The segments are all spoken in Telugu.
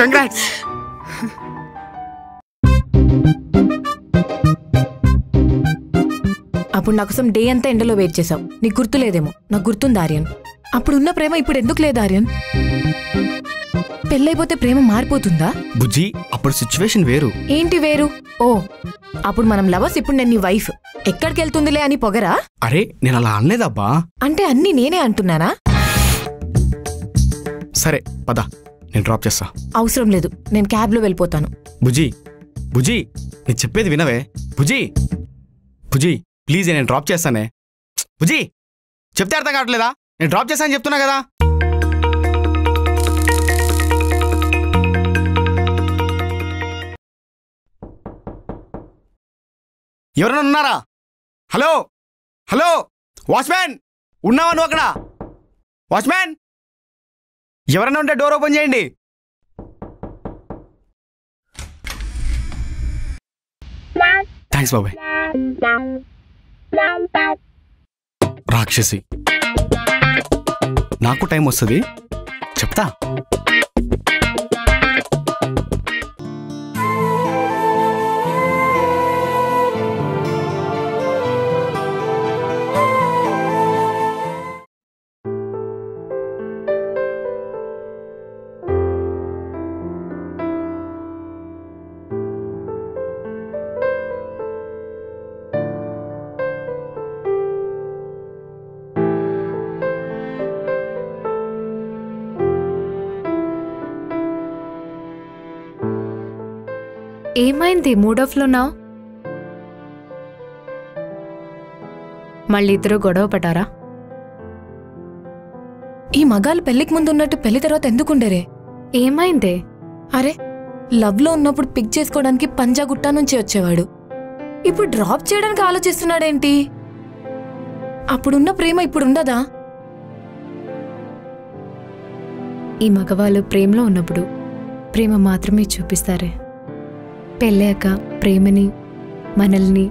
కంగ్రాట్స్. అప్పుడు నా కోసం డే అంతా ఎండలో వెయిట్ చేసావు. నీకు గుర్తులేదేమో, నాకు గుర్తుంది ఆర్యన్. అప్పుడున్న ప్రేమ ఇప్పుడు ఎందుకు లేదు ఆర్యన్? పెళ్ళైపోతే ప్రేమ మారిపోతుందా? బుజ్జి, అప్పుడు సిచ్యువేషన్ వేరు. ఏంటి వేరు? ఓ, అప్పుడు మనం లవర్స్, ఇప్పుడు నేను నీ వైఫ్. ఎక్కడికి వెళ్తుందిలే అని పొగరా? అరే నేను అలా అనలేదబ్బా. అంటే అన్నీ నేనే అంటున్నానా? సరే పద, నేను డ్రాప్ చేస్తా. అవసరం లేదు, నేను క్యాబ్లో వెళ్ళిపోతాను. బుజ్జి బుజ్జి, నేను చెప్పేది వినవే. బుజ్జి బుజ్జి ప్లీజ్, నేను డ్రాప్ చేస్తానే. బుజ్జి చెప్తే అర్థం కావట్లేదా? నేను డ్రాప్ చేస్తానని చెప్తున్నా కదా. ఎవరైనా ఉన్నారా? హలో హలో వాచ్మ్యాన్, ఉన్నావా నువ్వు అక్కడ? వాచ్మ్యాన్, ఎవరైనా ఉంటే డోర్ ఓపెన్ చేయండి. థ్యాంక్స్ బాబాయ్. రాక్షసి, నాకు టైం వస్తుంది, చెప్తా. ఏమైంది? మూడ్ ఆఫ్లో ఉన్నావు? మళ్ళీ ఇద్దరు గొడవ పడ్డారా? ఈ మగాళ్ళు పెళ్లికి ముందు ఉన్నట్టు పెళ్లి తర్వాత ఎందుకుండేరే? ఏమైంది? అరే, లవ్లో ఉన్నప్పుడు పిక్ చేసుకోవడానికి పంజాగుట్ట నుంచి వచ్చేవాడు. ఇప్పుడు డ్రాప్ చేయడానికి ఆలోచిస్తున్నాడేంటి? అప్పుడున్న ప్రేమ ఇప్పుడుండదా? ఈ మగవాళ్ళు ప్రేమలో ఉన్నప్పుడు ప్రేమ మాత్రమే చూపిస్తారే. పెళ్ళాక ప్రేమని, మనల్ని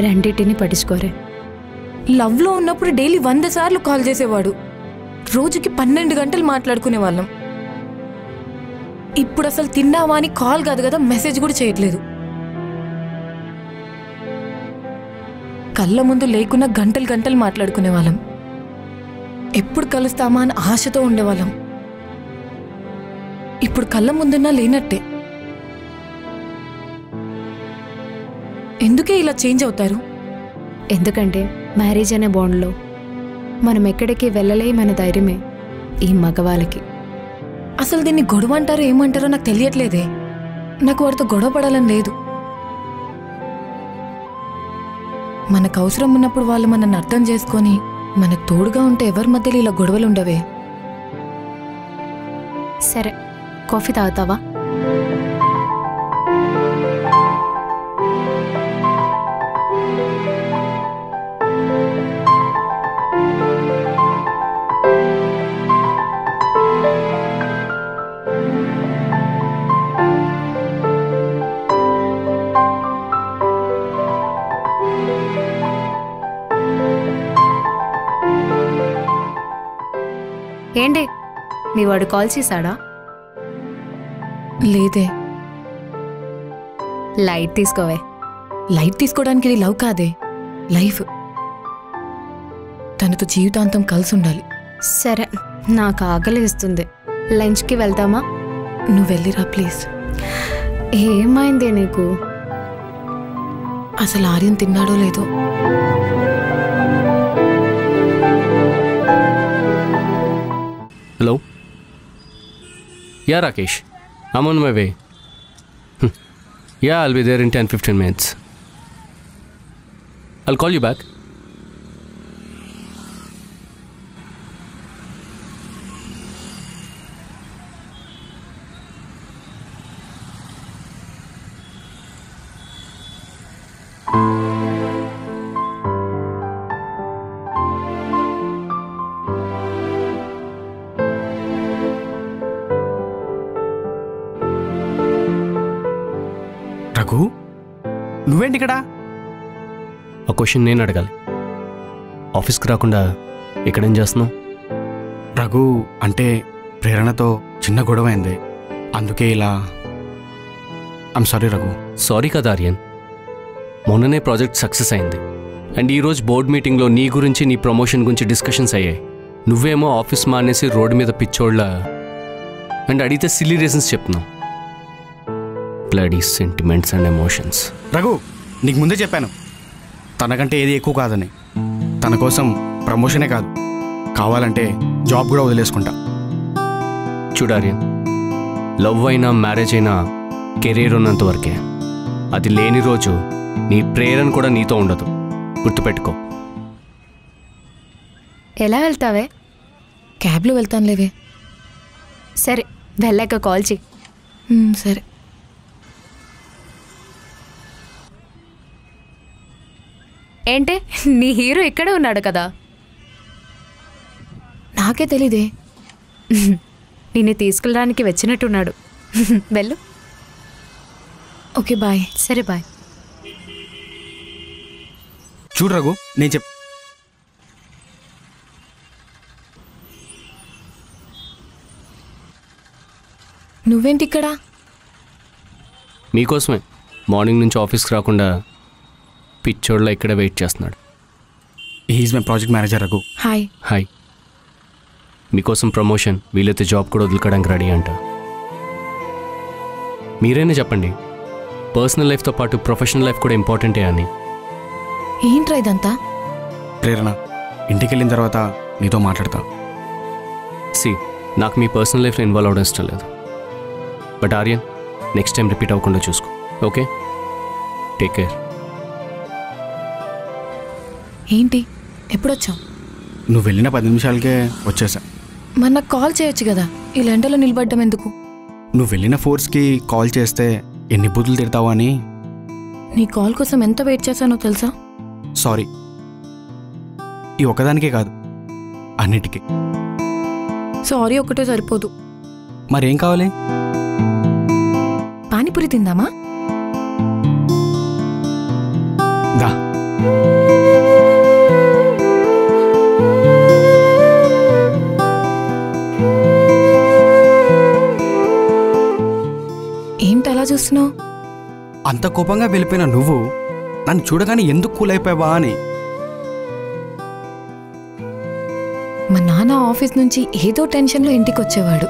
రెండింటిని పట్టించుకోరే. లవ్లో ఉన్నప్పుడు డైలీ 100 సార్లు కాల్ చేసేవాడు. రోజుకి 12 గంటలు మాట్లాడుకునేవాళ్ళం. ఇప్పుడు అసలు తిన్నావా అని కాల్ కాదు కదా, మెసేజ్ కూడా చేయట్లేదు. కళ్ళ ముందు లేకున్నా గంటలు గంటలు మాట్లాడుకునేవాళ్ళం. ఎప్పుడు కలుస్తామా అని ఆశతో ఉండేవాళ్ళం. ఇప్పుడు కళ్ళ ముందున్నా లేనట్టే. ఎందుకే ఇలా చేంజ్ అవుతారు? ఎందుకంటే మ్యారేజ్ అనే బాండ్లో మనం ఎక్కడికి వెళ్ళలేమన్న ధైర్యమే ఈ మగవాళ్ళకి. అసలు దీన్ని గొడవ అంటారో ఏమంటారో నాకు తెలియట్లేదే. నాకు వాడితో గొడవ పడాలని లేదు. మనకు అవసరం ఉన్నప్పుడు వాళ్ళు మనల్ని అర్థం చేసుకొని మనకు తోడుగా ఉంటే ఎవరి మధ్యలో ఇలా గొడవలు ఉండవే. సరే, కాఫీ తాగుతావా? ఏంటి, మీ వాడు కాల్ చేశాడా? లేదే. లైట్ తీసుకోవే. లైట్ తీసుకోవడానికి ఇది లవ్ కాదే, లైఫ్. తనతో జీవితాంతం కలిసి ఉండాలి. సరే, నాకు ఆకలిస్తుంది. లంచ్కి వెళ్తామా? నువ్వు వెళ్ళిరా ప్లీజ్. ఏమైంది నీకు? అసలు ఆర్యన్ తిన్నాడో లేదో. Hello? Yeah, Rakesh. I'm on my way. Yeah, I'll be there in 10-15 minutes. I'll call you back. Raghu, నువ్వేంటి ఇక్కడ? ఆ క్వశ్చన్ నేను అడగాలి. ఆఫీస్కి రాకుండా ఇక్కడేం చేస్తున్నావు? రఘు, అంటే ప్రేరణతో చిన్న గొడవ అయింది. అందుకే ఇలా ఐమ్ సారీ రఘు. సారీ కదా ఆర్యన్, మొన్ననే ప్రాజెక్ట్ సక్సెస్ అయింది. అండ్ ఈరోజు బోర్డ్ మీటింగ్లో నీ గురించి, నీ ప్రమోషన్ గురించి డిస్కషన్స్ అయ్యాయి. నువ్వేమో ఆఫీస్ మానేసి రోడ్డు మీద పిచ్చోళ్ళ అండ్ అడిగితే సిల్లీ రీజన్స్ చెప్తున్నావు. Bloody sentiments and emotions. Raghu, నీకు ముందే చెప్పాను తనకంటే ఏది ఎక్కువ కాదని. తన కోసం ప్రమోషనే కాదు, కావాలంటే జాబ్ కూడా వదిలేసుకుంటా. చూడార్యన్, లవ్ అయినా మ్యారేజ్ అయినా కెరీర్ ఉన్నంత వరకే. అది లేని రోజు నీ ప్రేరణ కూడా నీతో ఉండదు, గుర్తుపెట్టుకో. ఎలా వెళ్తావే? క్యాబ్లో వెళ్తానులేవే. సరే, వెళ్ళాక కాల్ చెయ్యి. సరే. ఏంటే, నీ హీరో ఇక్కడే ఉన్నాడు కదా? నాకే తెలీదే. నిన్ను తీసుకెళ్ళడానికి వచ్చినట్టున్నాడు. వెళ్ళు. Okay bye. సరే బాయ్. చూడు రఘు, నేను నువ్వేంటి ఇక్కడ? మీకోసమే మార్నింగ్ నుంచి ఆఫీస్కి రాకుండా పిచ్చోళ్ళ ఇక్కడే వెయిట్ చేస్తున్నాడు. He's my project manager Raghu. Hi. Hi. మీకోసం ప్రమోషన్, వీలైతే జాబ్ కూడా వదులుకోవడానికి రెడీ అంట. మీరైనా చెప్పండి, పర్సనల్ లైఫ్తో పాటు ప్రొఫెషనల్ లైఫ్ కూడా ఇంపార్టెంటే అని. ఏంట్రా ఇదంతా? ప్రేరణ, ఇంటికి వెళ్ళిన తర్వాత నీతో మాట్లాడతా. నాకు మీ పర్సనల్ లైఫ్లో ఇన్వాల్వ్ అవ్వడం ఇష్టం లేదు. But Aryan, next time repeat అవ్వకుండా చూసుకో, ఓకే? Take care. ఏంటి, ఎప్పుడొచ్చావు? నువ్వు వెళ్ళిన 10 నిమిషాలకే వచ్చేసా. మరి నాకు కాల్ చేయొచ్చు కదా, ఈ ఎండలో నిలబడ్డం ఎందుకు? నువ్వు వెళ్ళిన ఫోర్స్కి కాల్ చేస్తే ఎన్ని బూతులు తిడతావు అని. నీ కాల్ కోసం ఎంత వెయిట్ చేశానో తెలుసా? సారీ. ఈ ఒక్కదానికే కాదు, అన్నిటికీ. సారీ ఒక్కటే సరిపోదు. మరేం కావాలి? పానీపూరి తిందామా? దా. ఏంటి అలా చూస్తున్నావు? అంత కోపంగా వెళ్ళిపోయిన నువ్వు నన్ను చూడగానే ఎందుకు కూల్ అయిపోయావా అని. మా నాన్న ఆఫీస్ నుంచి ఏదో టెన్షన్లో ఇంటికి వచ్చేవాడు.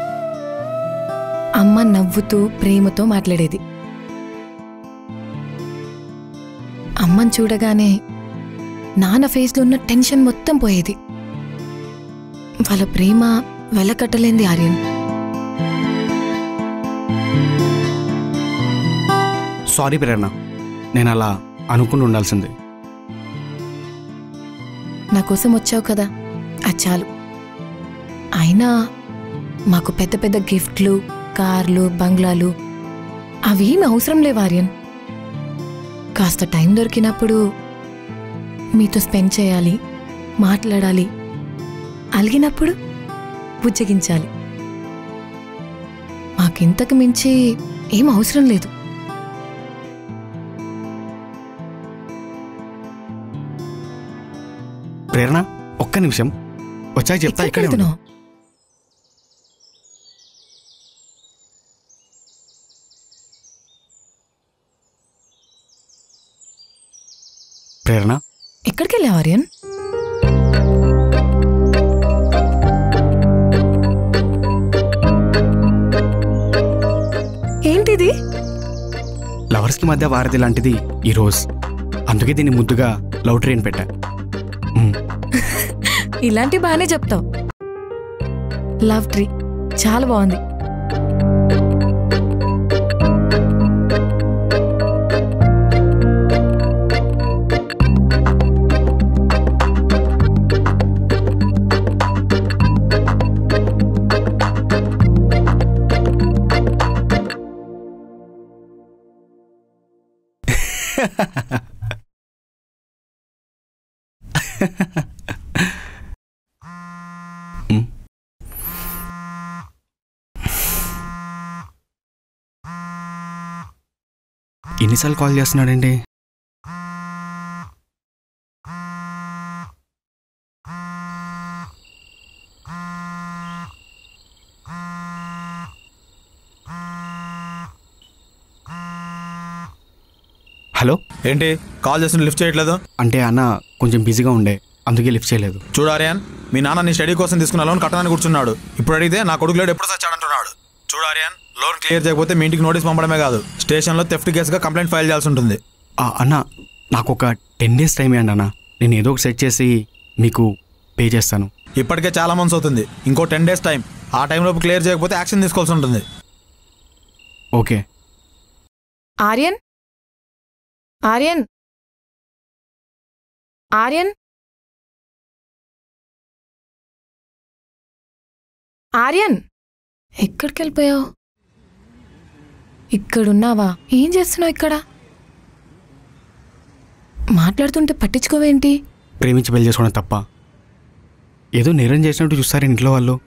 అమ్మ నవ్వుతూ ప్రేమతో మాట్లాడేది. అమ్మని చూడగానే నాన్న ఫేస్లో ఉన్న టెన్షన్ మొత్తం పోయేది. వాళ్ళ ప్రేమ వెలకట్టలేంది ఆర్యన్. సారీ ప్రేరణ, నేను అలా అనుకుని ఉండాల్సింది. నా కోసం వచ్చావు కదా, అది చాలు. అయినా మాకు పెద్ద పెద్ద గిఫ్ట్లు, కార్లు, బంగ్లాలు అవేమి అవసరం లేవు ఆర్యన్. కాస్త టైం దొరికినప్పుడు మీతో స్పెండ్ చేయాలి, మాట్లాడాలి, అలిగినప్పుడు బుజ్జగించాలి. మాకింతకు మించి ఏం అవసరం లేదు. ప్రేరణ, ఒక్క నిమిషం, వచ్చాక చెప్తా. ఇక్కడే ఉండు. ప్రేరణ, ఎక్కడికి వెళ్ళావు ఆర్యన్? ఏంటిది? లవర్స్కి మధ్య వారధి లాంటిది ఈ రోజ్. అందుకే దీన్ని ముద్దుగా లవ్ ట్రైన్ పెట్టా. ఇలాంటి బాగానే చెప్తావు. లవ్ ట్రీ చాలా బాగుంది. ఎన్నిసార్లు కాల్ చేస్తున్నాడండి? హలో. ఏంటి కాల్ చేస్తున్న లిఫ్ట్ చేయట్లేదు? అంటే అన్న కొంచెం బిజీగా ఉండే, అందుకే లిఫ్ట్ చేయలేదు. చూడు ఆర్యన్, మీ నాన్న నీ స్టడీ కోసం తీసుకున్న లోన్ కట్టడానికి కూర్చున్నాడు. ఇప్పుడు అడిగితే నా కొడుకు లేడు ఎప్పుడు చచ్చాడంటున్నాడు. చూడు ఆర్యన్, లోన్ క్లియర్ చేయకపోతే మీ ఇంటికి నోటీస్ పంపడమే కాదు, స్టేషన్లో థెఫ్ట్ కేసుగా కంప్లైంట్ ఫైల్ చేయాల్సి ఉంటుంది. అన్న నాకు ఒక 10 days టైం ఇవ్వండి అన్న, నేను ఏదో ఒక సెట్ చేసి మీకు పే చేస్తాను. ఇప్పటికే చాలా మంత్స్ అవుతుంది, ఇంకో 10 days టైం. ఆ టైంలోపు క్లియర్ చేయకపోతే యాక్షన్ తీసుకోవాల్సి ఉంటుంది. ఓకే. ఆర్యన్ ఆర్యన్ ఆర్యన్ ఆర్యన్ ఎక్కడికి వెళ్ళిపోయావు? ఇక్కడున్నావా? ఏం చేస్తున్నావు ఇక్కడ? మాట్లాడుతుంటే పట్టించుకోవేంటి? ప్రేమించి పెళ్లి చేసుకోవడం తప్ప? ఏదో నేరం చేసినట్టు చూస్తారు ఇంట్లో వాళ్ళు.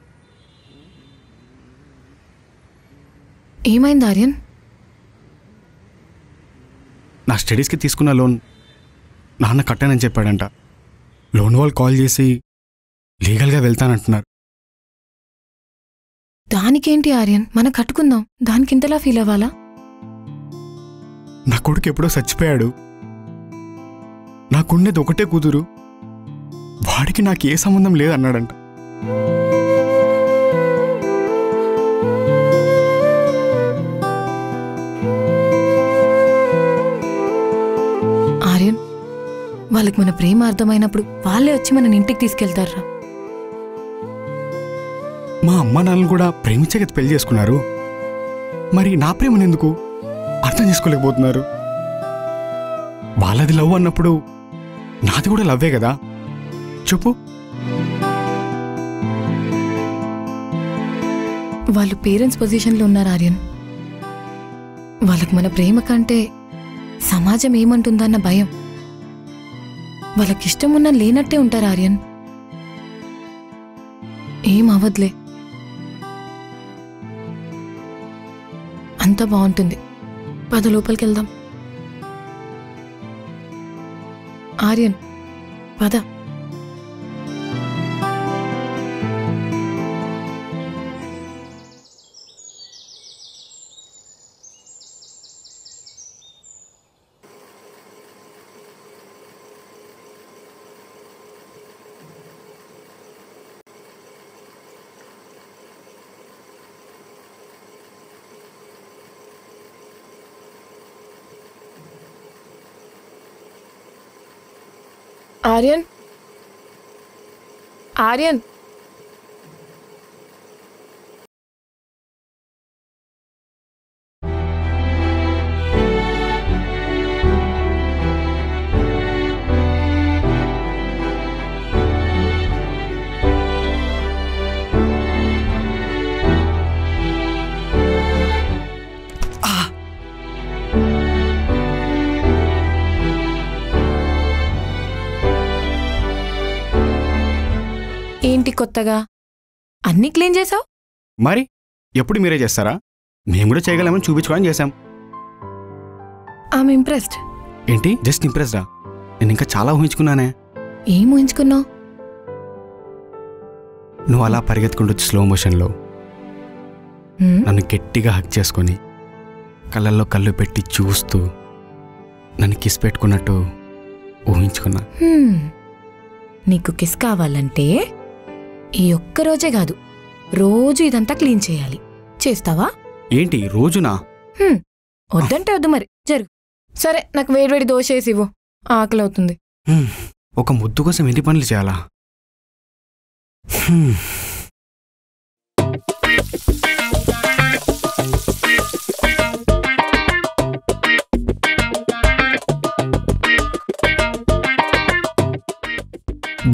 ఏమైంది ఆర్యన్? నా స్టడీస్కి తీసుకున్న లోన్ నాన్న కట్టానని చెప్పాడంట. లోన్ వాళ్ళు కాల్ చేసి లీగల్గా వెళ్తానంటున్నారు. దానికేంటి ఆర్యన్, మనం కట్టుకుందాం, దానికి ఇంతలా ఫీల్ అవ్వాలా? నా కొడుకు ఎప్పుడో చచ్చిపోయాడు, నాకుండేది ఒకటే కూతురు, వాడికి నాకు ఏ సంబంధం లేదన్నాడంట. ఆర్యన్, వాళ్ళకి మన ప్రేమ అర్థమైనప్పుడు వాళ్ళే వచ్చి మన ఇంటికి తీసుకెళ్తారా? మా అమ్మ నాన్నలు కూడా ప్రేమించక పెళ్లి చేసుకున్నారు, మరి నా ప్రేమను ఎందుకు అర్థం చేసుకోలేకపోతున్నారు? వాళ్ళది లవ్ అన్నప్పుడు నాది కూడా లవ్వే కదా, చెప్పు. వాళ్ళు పేరెంట్స్ పొజిషన్లో ఉన్నారు ఆర్యన్. వాళ్ళకి మన ప్రేమ కంటే సమాజం ఏమంటుందన్న భయం. వాళ్ళకిష్టం ఉన్నా లేనట్టే ఉంటారు ఆర్యన్. ఏం అవద్లే, అంతా బాగుంటుంది. పద లోపలికి వెళ్దాం. ఆర్యన్ పద. ఆర్యన్ ఆర్యన్ ఏంటి కొత్తగా అన్నీ క్లీన్ చేసావు? మరి ఎప్పుడు మీరే చేస్తారా? మేము కూడా చేయగలమని చూపించుకోవడం చేశాం. I'm impressed. ఏంటి జస్ట్ ఇంప్రెస్డా? నేను ఇంకా చాలా ఊహించుకున్నానే. ఏం ఊహించుకున్నావు? నువ్వు అలా పరిగెత్తుకుంటూ స్లో మోషన్లో నన్ను గట్టిగా హక్ చేసుకొని కళ్ళల్లో కళ్ళు పెట్టి చూస్తూ నన్ను కిస్ పెట్టుకున్నట్టు ఊహించుకున్నా. నీకు కిస్ కావాలంటే ఈ ఒక్కరోజే కాదు, రోజు ఇదంతా క్లీన్ చేయాలి. చేస్తావా? ఏంటి రోజునా? వద్దంటే వద్దు, మరి జరుగు. సరే, నాకు వేడివేడి దోశ వేసి ఇవ్వు, ఆకలి అవుతుంది. ఒక ముద్దు కోసం ఎన్ని పనులు చేయాలా?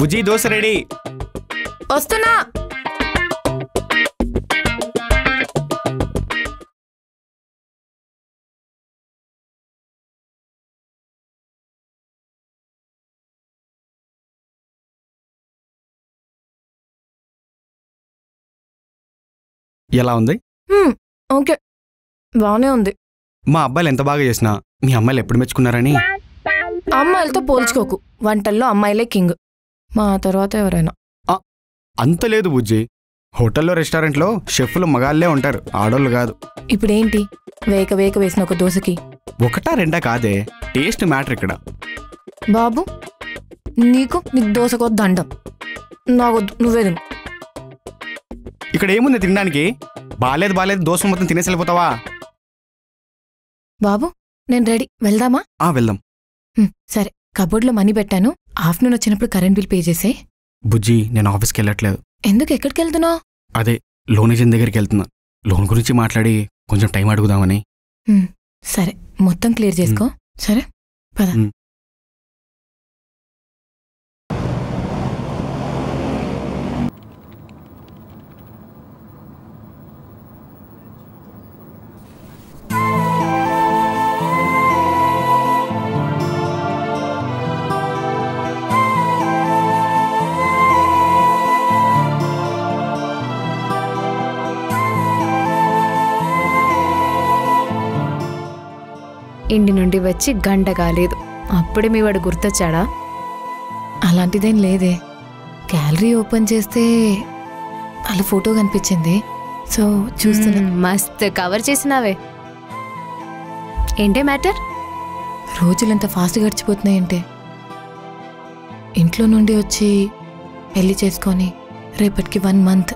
బుజ్జి దోశ రెడీ. వస్తున్నా. ఎలా ఉంది? ఓకే, బానే ఉంది. మా అబ్బాయిలు ఎంత బాగా చేసినా మీ అమ్మాయిలు ఎప్పుడు మెచ్చుకున్నారని? అమ్మాయిలతో పోల్చుకోకు, వంటల్లో అమ్మాయిలే కింగ్, మా తర్వాత ఎవరైనా. అంత లేదు బుజ్జి, హోటల్లో రెస్టారెంట్లో షెఫ్లు మగాళ్ళే ఉంటారు, ఆడోళ్ళు కాదు. ఇప్పుడేంటి వేక వేక వేసిన ఒక దోశకి ఒకటా రెండా కాదే, టేస్ట్ మ్యాటర్ ఇక్కడ. బాబు నీకు దోశకో దండం, నాకొద్దు, నువ్వే తిను. ఇక్కడ ఏముంది తినడానికి? బాలేదు దోశ మొత్తం తినేసి వెళ్ళిపోతావా? బాబు నేను రెడీ, వెళ్దామా? వెళ్దాం. సరే, కబోర్డ్లో మనీ పెట్టాను, ఆఫ్టర్నూన్ వచ్చినప్పుడు కరెంట్ బిల్ పే చేసే. బుజ్జి, నేను ఆఫీస్కి వెళ్ళట్లేదు. ఎందుకు? ఎక్కడికి వెళ్తున్నావు? అదే లోన్ ఏజెంట్ దగ్గరికి వెళ్తున్నా. లోన్ గురించి మాట్లాడి కొంచెం టైం అడుగుదామని. సరే, మొత్తం క్లియర్ చేసుకో. సరే పద. ఇంటి నుండి వచ్చి గంట కాలేదు, అప్పుడే మీ వాడు గుర్తొచ్చాడా? అలాంటిదేం లేదే. గ్యాలరీ ఓపెన్ చేస్తే వాళ్ళ ఫోటో కనిపించింది, సో చూస్తున్నా. మస్త్ కవర్ చేసినావే. ఏంటే మ్యాటర్? రోజులు ఎంత ఫాస్ట్ గడిచిపోతున్నాయంటే, ఇంట్లో నుండి వచ్చి పెళ్లి చేసుకొని రేపటికి 1 మంత్.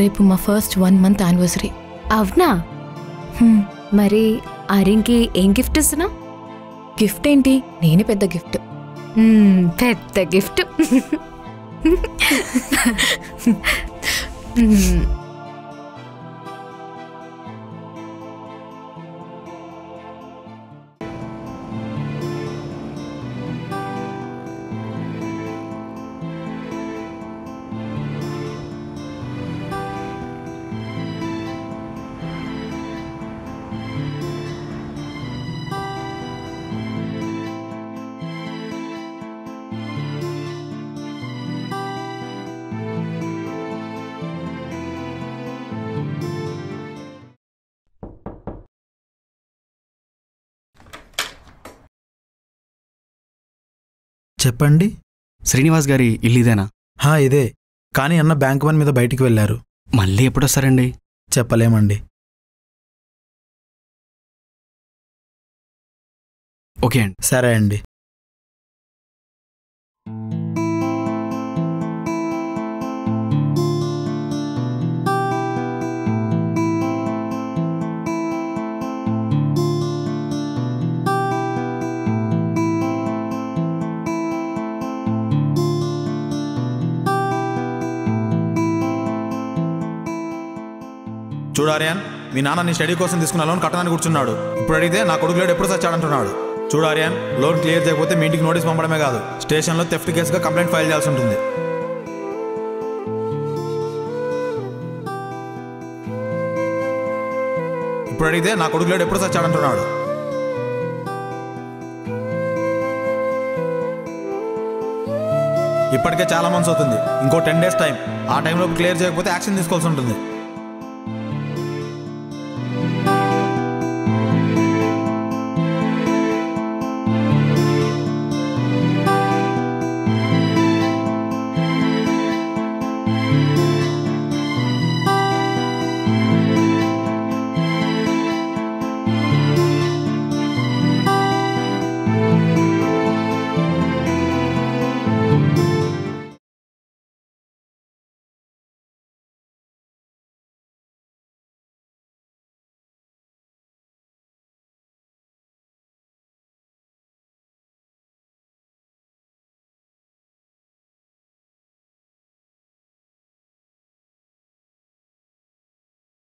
రేపు మా ఫస్ట్ 1 మంత్ యానివర్సరీ. అవునా? మరి ఆ రింగ్కి ఏం గిఫ్ట్ ఇస్తున్నా? గిఫ్ట్ ఏంటి, నేనే పెద్ద గిఫ్ట్. పెద్ద గిఫ్ట్. చెప్పండి. శ్రీనివాస్ గారి ఇల్లు ఇదేనా? ఇదే, కానీ అన్న బ్యాంక్ పని మీద బయటికి వెళ్ళారు. మళ్ళీ ఎప్పుడొస్తారండి? చెప్పలేమండి. ఓకే అండి. సరే అండి. చూడు ఆర్యన్, మీ నాన్న నీ స్టడీ కోసం తీసుకున్న లోన్ కట్టడానికి కూర్చున్నాడు. ఇప్పుడు అడిగితే నా కొడుకు లేడు ఎప్పుడు చచ్చాడంటున్నాడు. చూడు ఆర్యన్, లోన్ క్లియర్ చేయకపోతే మీ ఇంటికి నోటీస్ పంపడమే కాదు, స్టేషన్లో థెఫ్ట్ కేసుగా కంప్లైంట్ ఫైల్ చేయాల్సి ఉంటుంది. ఇప్పుడు అడిగితే నా కొడుకు లేడు ఎప్పుడు చచ్చాడంటున్నాడు. ఇప్పటికే చాలా మంత్స్ అవుతుంది, ఇంకో 10 days టైం. ఆ టైంలో క్లియర్ చేయకపోతే యాక్షన్ తీసుకోవాల్సి ఉంటుంది.